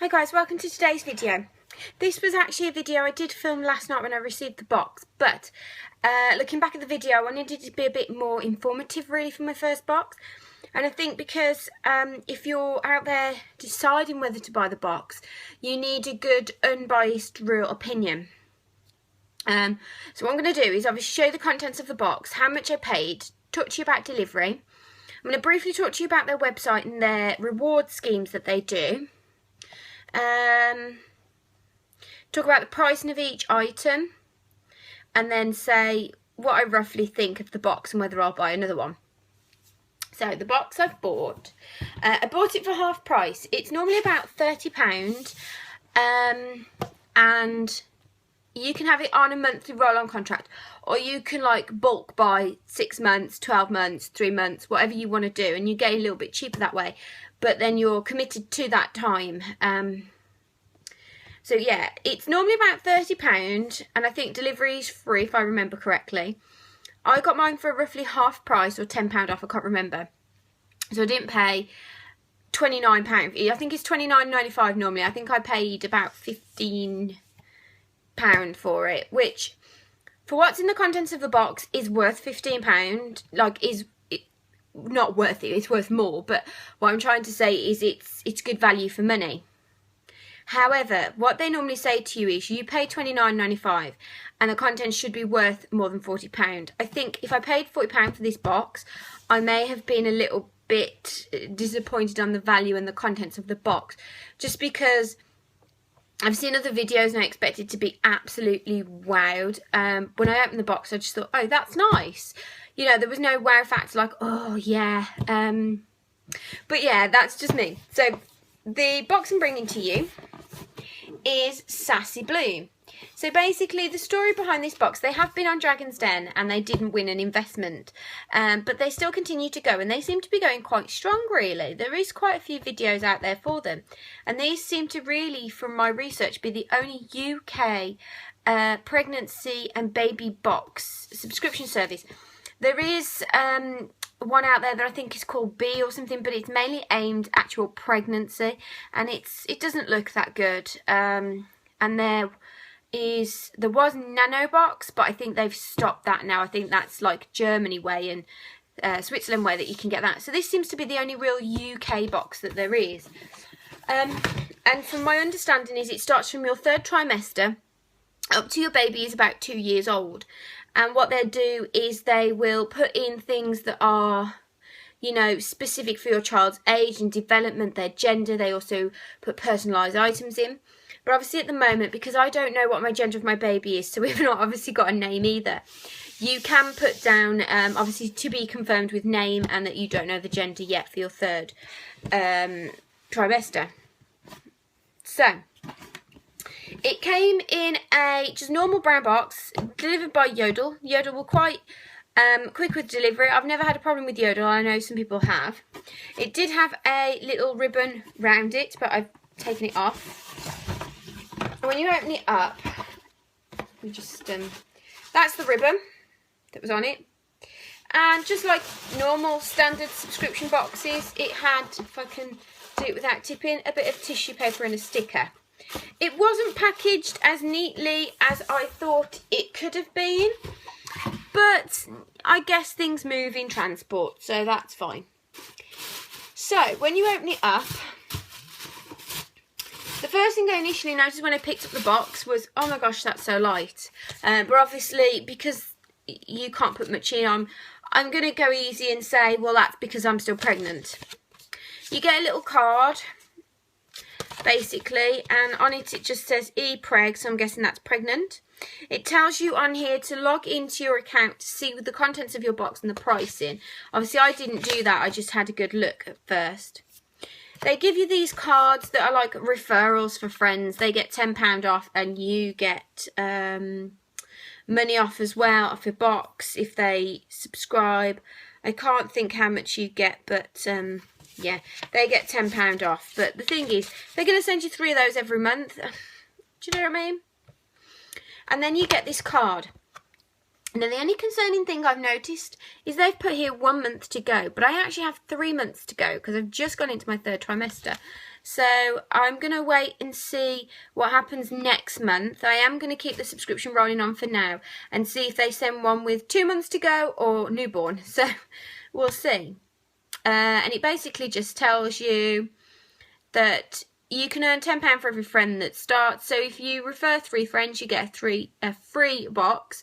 Hi guys, welcome to today's video. This was actually a video I did film last night when I received the box, but looking back at the video I wanted it to be a bit more informative really for my first box. And I think because if you're out there deciding whether to buy the box, you need a good unbiased real opinion. So what I'm going to do is obviously show you the contents of the box, how much I paid, talk to you about delivery. I'm going to briefly talk to you about their website and their reward schemes that they do. Talk about the pricing of each item, and then say what I roughly think of the box and whether I'll buy another one. So the box I've bought, I bought it for half price. It's normally about £30, and you can have it on a monthly roll-on contract, or you can like bulk buy 6 months, 12 months, 3 months, whatever you want to do, and you get a little bit cheaper that way, but then you're committed to that time. So yeah, it's normally about £30, and I think delivery is free if I remember correctly. I got mine for roughly half price or £10 off, I can't remember. So I didn't pay £29. I think it's £29.95 normally. I think I paid about £15 for it, which for what's in the contents of the box is worth £15. Like, is it not worth it, it's worth more, but what I'm trying to say is it's good value for money. However, what they normally say to you is you pay £29.95 and the contents should be worth more than £40. I think if I paid £40 for this box, I may have been a little bit disappointed on the value and the contents of the box, just because I've seen other videos and I expected to be absolutely wowed. When I opened the box, I just thought, oh, that's nice. You know, there was no wow factor like, oh, yeah. But yeah, that's just me. So the box I'm bringing to you is Sassy Blue. So basically the story behind this box, they have been on Dragon's Den and they didn't win an investment, but they still continue to go, and they seem to be going quite strong really. There is quite a few videos out there for them, and these seem to really, from my research, be the only UK pregnancy and baby box subscription service. There is one out there that I think is called B or something, but it's mainly aimed at actual pregnancy, and it doesn't look that good. And there was Nano Box, but I think they've stopped that now. I think that's like Germany way and Switzerland way that you can get that. So this seems to be the only real UK box that there is. And from my understanding is it starts from your 3rd trimester up to your baby is about 2 years old. And what they'll do is they will put in things that are, you know, specific for your child's age and development, their gender. They also put personalised items in. But obviously at the moment, because I don't know what my gender of my baby is, so we've not obviously got a name either, you can put down, obviously, to be confirmed with name, and that you don't know the gender yet for your 3rd trimester. So it came in a just normal brown box, delivered by Yodel. Yodel were quite quick with delivery. I've never had a problem with Yodel. I know some people have. It did have a little ribbon round it, but I've taken it off. And when you open it up, we just that's the ribbon that was on it. And just like normal standard subscription boxes, it had, if I can do it without tipping, a bit of tissue paper and a sticker. It wasn't packaged as neatly as I thought it could have been, but I guess things move in transport, so that's fine. So when you open it up, the first thing I initially noticed when I picked up the box was, oh my gosh, that's so light. But obviously, because you can't put much in, I'm going to go easy and say, well, that's because I'm still pregnant. You get a little card, basically, and on it just says e-preg, so I'm guessing that's pregnant. It tells you on here to log into your account to see the contents of your box and the pricing. Obviously I didn't do that, I just had a good look at first. They give you these cards that are like referrals for friends. They get £10 off, and you get money off as well off your box if they subscribe. I can't think how much you get, but yeah, they get £10 off. But the thing is, they're going to send you 3 of those every month. Do you know what I mean? And then you get this card. Now, the only concerning thing I've noticed is they've put here 1 month to go, but I actually have 3 months to go because I've just gone into my 3rd trimester. So I'm going to wait and see what happens next month. I am going to keep the subscription rolling on for now and see if they send one with 2 months to go or newborn. So we'll see. And it basically just tells you that you can earn £10 for every friend that starts. So if you refer 3 friends, you get a free box.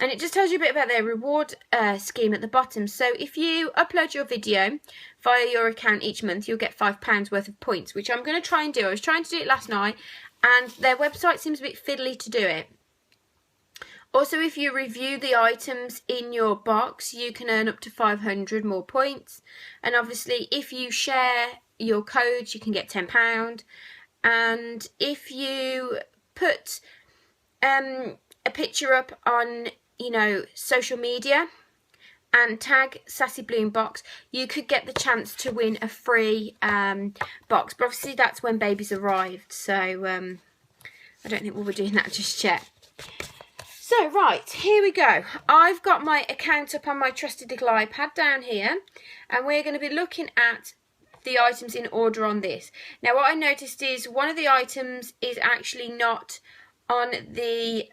And it just tells you a bit about their reward scheme at the bottom. So if you upload your video via your account each month, you'll get £5 worth of points, which I'm going to try and do. I was trying to do it last night, and their website seems a bit fiddly to do it. Also, if you review the items in your box, you can earn up to 500 more points. And obviously, if you share your codes, you can get £10. And if you put a picture up on, you know, social media and tag Sassy Bloom Box, you could get the chance to win a free box. But obviously that's when babies arrived, so I don't think we'll be doing that just yet. So right, here we go. I've got my account up on my trusted little iPad down here, and we're going to be looking at the items in order on this. Now, what I noticed is one of the items is actually not on the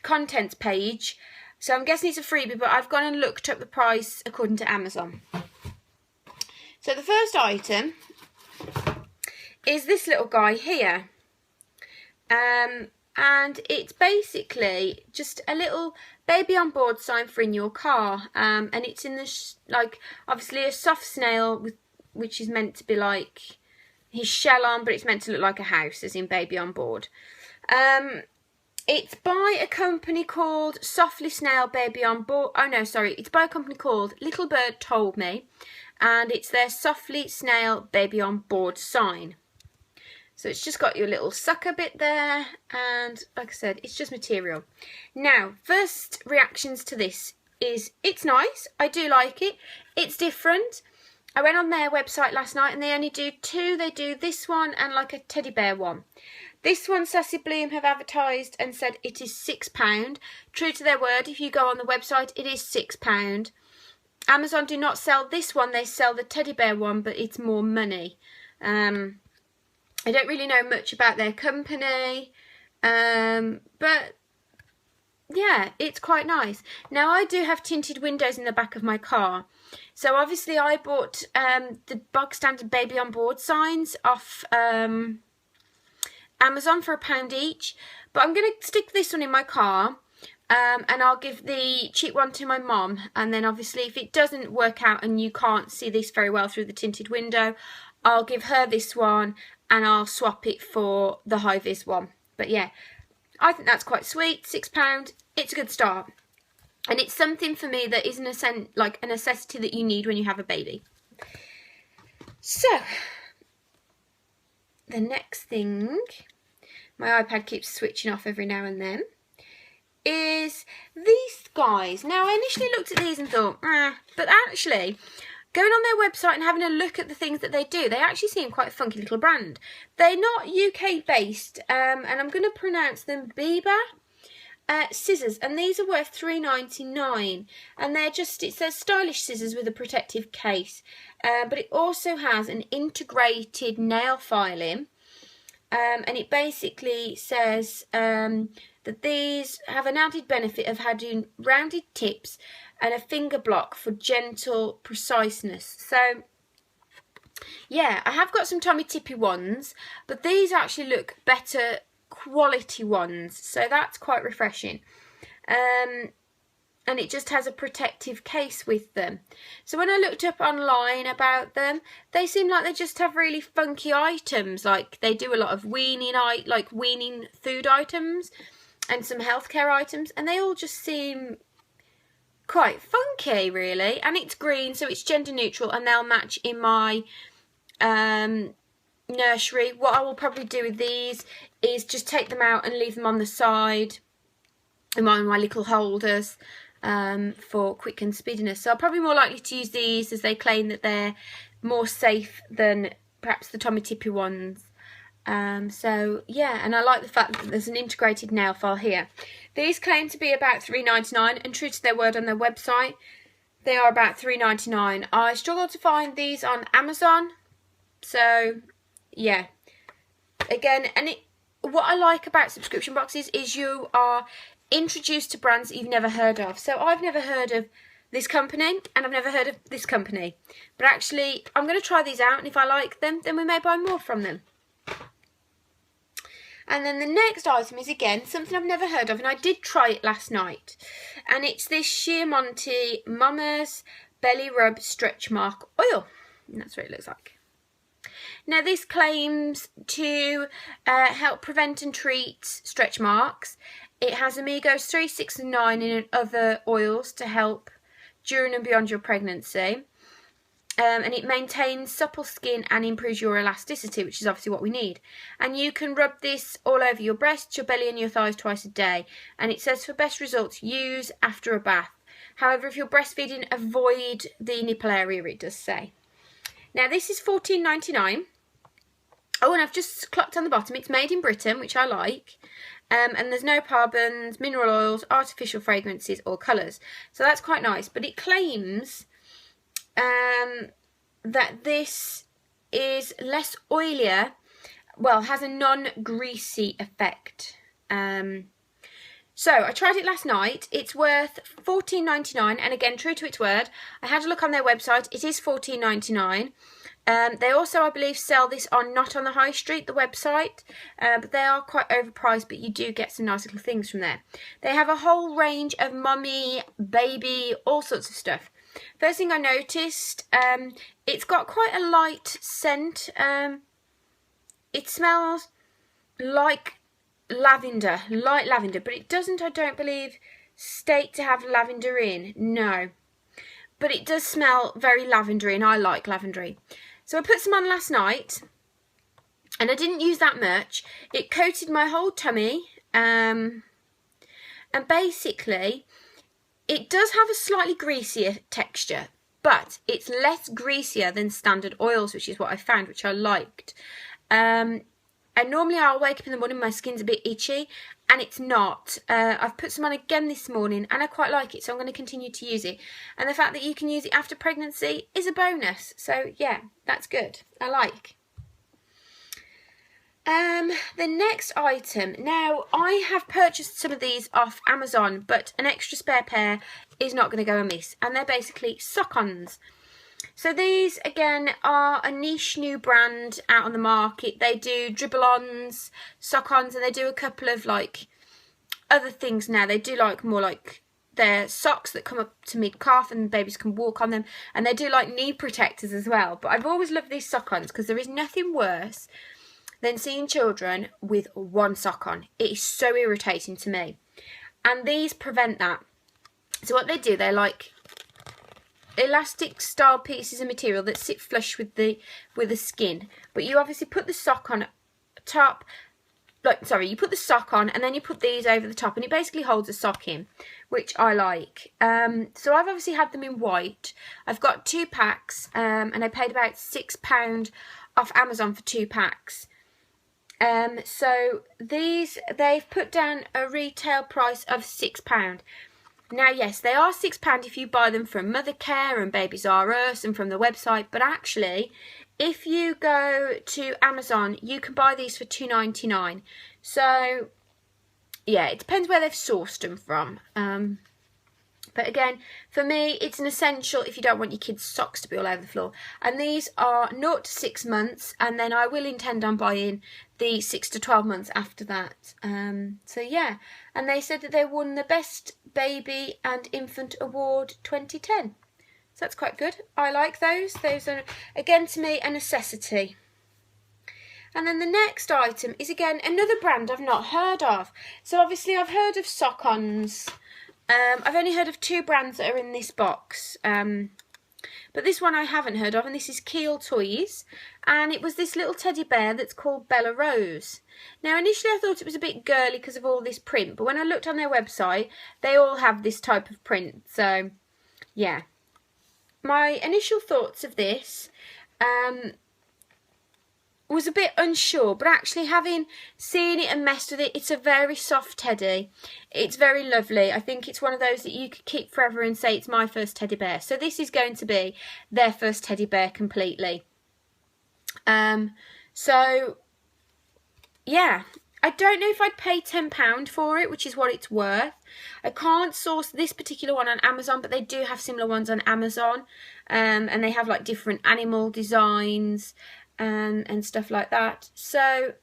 contents page, so I'm guessing it's a freebie, but I've gone and looked up the price according to Amazon. So the first item is this little guy here, and it's basically just a little baby on board sign for in your car, and it's in the like obviously a soft snail which is meant to be like his shell on, but it's meant to look like a house, as in baby on board. It's by a company called Softly Snail Baby on Board. Oh no, sorry. It's by a company called Little Bird Told Me, and it's their Softly Snail Baby on Board sign. So it's just got your little sucker bit there, and like I said, it's just material. Now, first reactions to this is it's nice. I do like it. It's different. I went on their website last night and they only do 2. They do this one and like a teddy bear one. This one, Sassy Bloom have advertised and said it is £6. True to their word, if you go on the website, it is £6. Amazon do not sell this one, they sell the teddy bear one, but it's more money. I don't really know much about their company, but yeah, it's quite nice. Now, I do have tinted windows in the back of my car, so obviously I bought the bog standard baby on board signs off Amazon for £1 each, but I'm going to stick this one in my car, and I'll give the cheap one to my mum, and then obviously if it doesn't work out and you can't see this very well through the tinted window, I'll give her this one and I'll swap it for the high-vis one. But yeah, I think that's quite sweet. £6, it's a good start, and it's something for me that isn't like a necessity that you need when you have a baby. So the next thing, my iPad keeps switching off every now and then, is these guys. Now, I initially looked at these and thought, but actually, going on their website and having a look at the things that they do, they actually seem quite a funky little brand. They're not UK based, and I'm going to pronounce them Biba scissors, and these are worth £3.99, and they're just, it says stylish scissors with a protective case, but it also has an integrated nail filing, and it basically says that these have an added benefit of having rounded tips and a finger block for gentle preciseness. So yeah, I have got some Tommy Tippy ones, but these actually look better quality ones, so that's quite refreshing. And it just has a protective case with them. So when I looked up online about them, they seem like they just have really funky items. Like they do a lot of weaning food items and some healthcare items, and they all just seem quite funky, really. And it's green, so it's gender neutral, and they'll match in my nursery. What I will probably do with these is just take them out and leave them on the side in my little holders for quick and speediness. So I'm probably more likely to use these, as they claim that they're more safe than perhaps the Tommy Tippy ones. So yeah, and I like the fact that there's an integrated nail file here. These claim to be about $3.99, and true to their word on their website, they are about $3.99. I struggled to find these on Amazon, so yeah. Again, and what I like about subscription boxes is you are introduced to brands that you've never heard of. So I've never heard of this company, and I've never heard of this company. But actually, I'm going to try these out, and if I like them, then we may buy more from them. And then the next item is, again, something I've never heard of, and I did try it last night. And it's this Sheer Monty Mama's Belly Rub Stretch Mark Oil. And that's what it looks like. Now, this claims to help prevent and treat stretch marks. It has omega 3, 6 and 9 in other oils to help during and beyond your pregnancy. And it maintains supple skin and improves your elasticity, which is obviously what we need. And you can rub this all over your breasts, your belly and your thighs twice a day. And it says for best results, use after a bath. However, if you're breastfeeding, avoid the nipple area, it does say. Now, this is $14.99. Oh, and I've just clocked on the bottom, it's made in Britain, which I like. And there's no parabens, mineral oils, artificial fragrances or colours. So that's quite nice. But it claims that this is less oilier, well, has a non-greasy effect. So I tried it last night. It's worth $14.99, and again, true to its word, I had a look on their website. It is $14.99. They also, I believe, sell this on Not on the High Street, the website, but they are quite overpriced, but you do get some nice little things from there. They have a whole range of mummy, baby, all sorts of stuff. First thing I noticed, it's got quite a light scent. It smells like lavender, light lavender, but it doesn't, I don't believe, state to have lavender in. No. But it does smell very lavendery, and I like lavendery. So I put some on last night, and I didn't use that much. It coated my whole tummy, and basically, it does have a slightly greasier texture, but it's less greasier than standard oils, which is what I found, which I liked. And normally I'll wake up in the morning, my skin's a bit itchy, and it's not. I've put some on again this morning, and I quite like it, so I'm going to continue to use it. And the fact that you can use it after pregnancy is a bonus. So yeah, that's good. I like. The next item. Now, I have purchased some of these off Amazon, but an extra spare pair is not going to go amiss. And they're basically sock-ons. So these, again, are a niche new brand out on the market. They do dribble-ons, sock-ons, and they do a couple of, like, other things now. They do, like, more like their socks that come up to mid-calf and babies can walk on them. And they do, like, knee protectors as well. But I've always loved these sock-ons because there is nothing worse than seeing children with one sock on. It is so irritating to me. And these prevent that. So what they do, they're like elastic style pieces of material that sit flush with the skin. But you obviously put the sock on top, you put the sock on and then you put these over the top, and it basically holds a sock in, which I like. So I've obviously had them in white. I've got 2 packs, and I paid about £6 off Amazon for 2 packs. So these, they've put down a retail price of £6. Now, yes, they are £6 if you buy them from Mothercare and Babies R Us and from the website, but actually, if you go to Amazon, you can buy these for $2.99. So, yeah, it depends where they've sourced them from. But again, for me, it's an essential if you don't want your kids' socks to be all over the floor. And these are 0 to 6 months, and then I will intend on buying the 6 to 12 months after that. So yeah, and they said that they won the Best Baby and Infant Award 2010. So that's quite good. I like those. Those are, again, to me, a necessity. And then the next item is, again, another brand I've not heard of. So obviously I've heard of sock-ons. I've only heard of 2 brands that are in this box, but this one I haven't heard of, and this is Keel Toys, and it was this little teddy bear that's called Bella Rose. Now, initially I thought it was a bit girly because of all this print, but when I looked on their website, they all have this type of print, so yeah. My initial thoughts of this, was a bit unsure, but actually having seen it and messed with it, it's a very soft teddy. It's very lovely. I think it's one of those that you could keep forever and say it's my first teddy bear. So this is going to be their first teddy bear completely. So yeah, I don't know if I'd pay £10 for it, which is what it's worth. I can't source this particular one on Amazon, but they do have similar ones on Amazon, and they have like different animal designs and stuff like that. So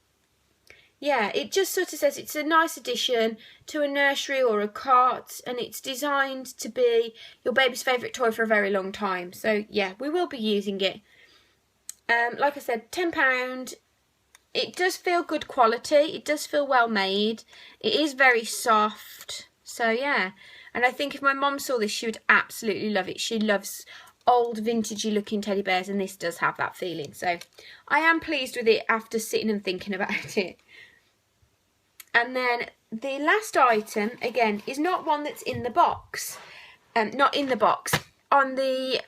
yeah, it just sort of says it's a nice addition to a nursery or a cart, and it's designed to be your baby's favourite toy for a very long time. So yeah, we will be using it. Like I said, £10. It does feel good quality. It does feel well made. It is very soft. So yeah, and I think if my mum saw this, she would absolutely love it. She loves old vintagey looking teddy bears, and this does have that feeling. So I am pleased with it after sitting and thinking about it. And then the last item, again, is not one that's in the box. Not in the box, on the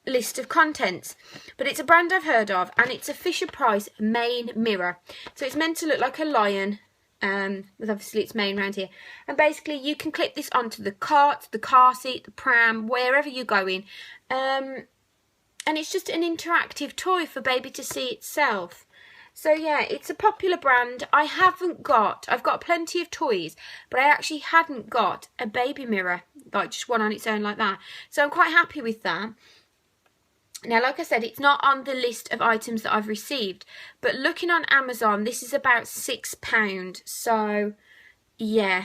list of contents, but it's a brand I've heard of, and it's a Fisher-Price mane mirror. So it's meant to look like a lion, with obviously its mane around here, and basically you can clip this onto the cart, the car seat, the pram, wherever you're going, and it's just an interactive toy for baby to see itself. So yeah, it's a popular brand. I've got plenty of toys, but I actually hadn't got a baby mirror, like just one on its own like that. So I'm quite happy with that. Now, like I said, it's not on the list of items that I've received, but looking on Amazon, this is about £6. So, yeah,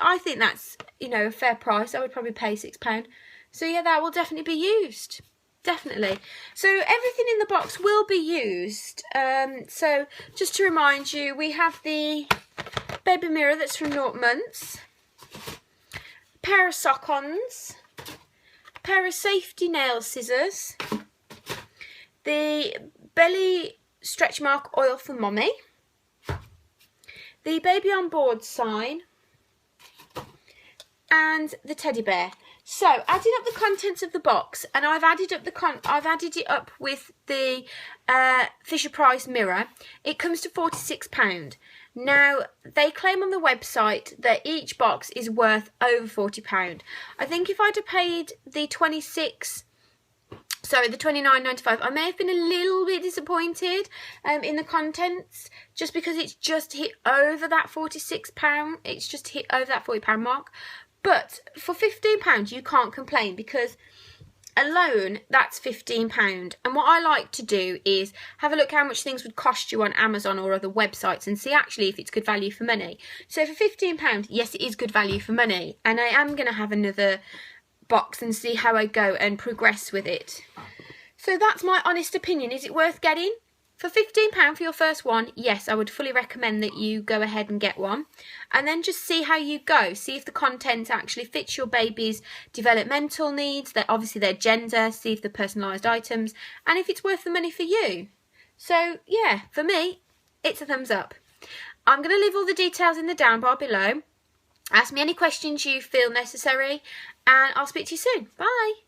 I think that's, you know, a fair price. I would probably pay £6. So, yeah, that will definitely be used. Definitely. So, everything in the box will be used. So, just to remind you, we have the baby mirror that's from 0 months, a pair of sock-ons, pair of safety nail scissors, the belly stretch mark oil for mommy, the baby on board sign, and the teddy bear. So adding up the contents of the box, and I've added up it up with the Fisher-Price mirror. It comes to £46. Now, they claim on the website that each box is worth over £40. I think if I'd have paid the £29.95, I may have been a little bit disappointed in the contents, just because it's just hit over that £46. It's just hit over that £40 mark. But for £15, you can't complain, because alone, that's £15. And what I like to do is have a look how much things would cost you on Amazon or other websites and see actually if it's good value for money. So for £15, yes, it is good value for money. And I am going to have another box and see how I go and progress with it. So that's my honest opinion. Is it worth getting? For £15 for your first one, yes, I would fully recommend that you go ahead and get one. And then just see how you go. See if the content actually fits your baby's developmental needs, obviously their gender, see if they're personalised items, and if it's worth the money for you. So, yeah, for me, it's a thumbs up. I'm going to leave all the details in the down bar below. Ask me any questions you feel necessary, and I'll speak to you soon. Bye.